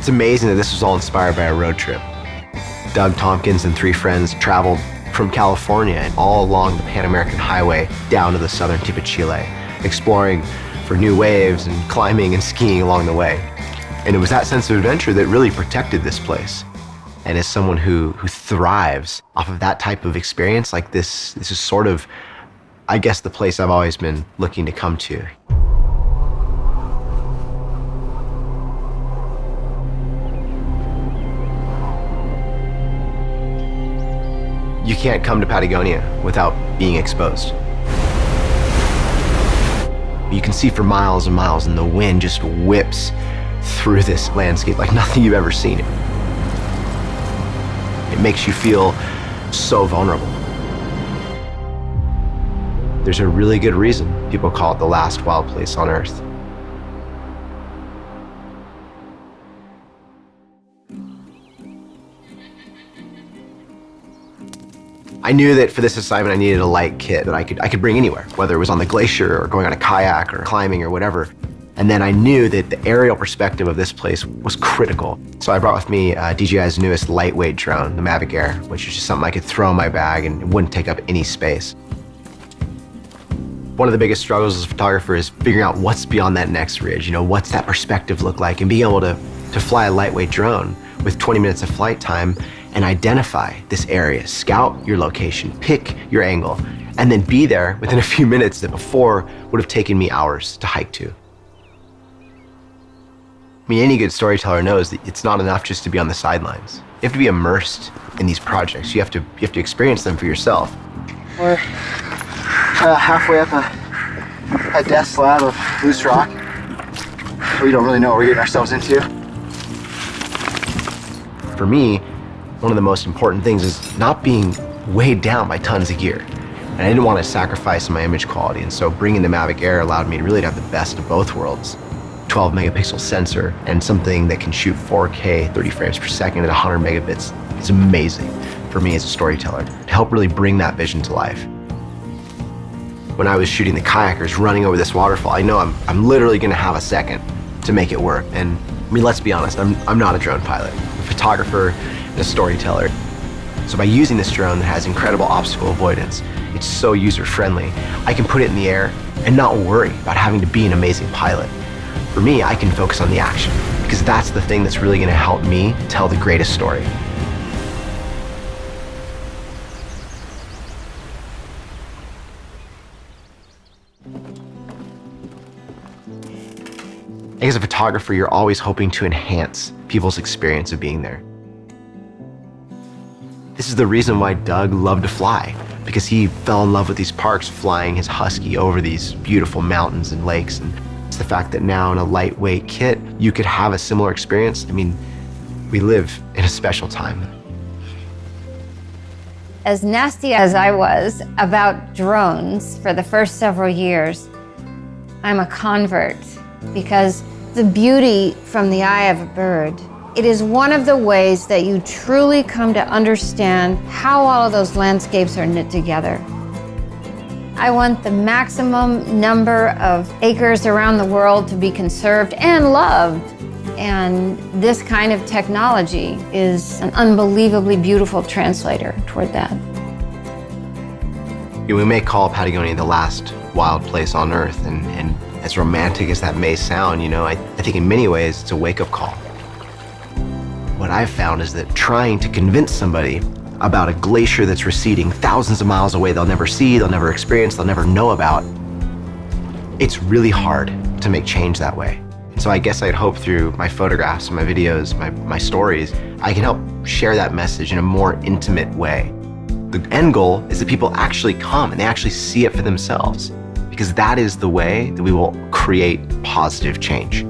It's amazing that this was all inspired by a road trip. Doug Tompkins and 3 friends traveled from California and all along the Pan American Highway down to the southern tip of Chile, exploring for new waves and climbing and skiing along the way. And it was that sense of adventure that really protected this place. And as someone who thrives off of that type of experience, like this is sort of, I guess, the place I've always been looking to come to. You can't come to Patagonia without being exposed. You can see for miles and miles, and the wind just whips through this landscape like nothing you've ever seen. It makes you feel so vulnerable. There's a really good reason people call it the last wild place on Earth. I knew that for this assignment I needed a light kit that I could bring anywhere, whether it was on the glacier or going on a kayak or climbing or whatever. And then I knew that the aerial perspective of this place was critical. So I brought with me DJI's newest lightweight drone, the Mavic Air, which is just something I could throw in my bag and it wouldn't take up any space. One of the biggest struggles as a photographer is figuring out what's beyond that next ridge, what's that perspective look like, and being able to fly a lightweight drone with 20 minutes of flight time and identify this area, scout your location, pick your angle, and then be there within a few minutes that before would have taken me hours to hike to. I mean, any good storyteller knows that it's not enough just to be on the sidelines. You have to be immersed in these projects. You have to experience them for yourself. We're halfway up a death slab of loose rock. We don't really know what we're getting ourselves into. For me, one of the most important things is not being weighed down by tons of gear. And I didn't want to sacrifice my image quality, and so bringing the Mavic Air allowed me to really have the best of both worlds. 12 megapixel sensor and something that can shoot 4K 30 frames per second at 100 megabits is amazing for me as a storyteller to help really bring that vision to life. When I was shooting the kayakers running over this waterfall, I know I'm literally going to have a second to make it work. And I mean, let's be honest, I'm not a drone pilot. I'm a photographer and a storyteller. So by using this drone that has incredible obstacle avoidance, it's so user-friendly, I can put it in the air and not worry about having to be an amazing pilot. For me, I can focus on the action because that's the thing that's really going to help me tell the greatest story. As a photographer, you're always hoping to enhance people's experience of being there. This is the reason why Doug loved to fly, because he fell in love with these parks, flying his Husky over these beautiful mountains and lakes. And it's the fact that now in a lightweight kit, you could have a similar experience. I mean, we live in a special time. As nasty as I was about drones for the first several years, I'm a convert because the beauty from the eye of a bird, it is one of the ways that you truly come to understand how all of those landscapes are knit together. I want the maximum number of acres around the world to be conserved and loved. And this kind of technology is an unbelievably beautiful translator toward that. We may call Patagonia the last wild place on Earth, and as romantic as that may sound, I think in many ways it's a wake-up call. What I've found is that trying to convince somebody about a glacier that's receding thousands of miles away they'll never see, they'll never experience, they'll never know about, it's really hard to make change that way. So I guess I'd hope through my photographs, my videos, my stories, I can help share that message in a more intimate way. The end goal is that people actually come and they actually see it for themselves, because that is the way that we will create positive change.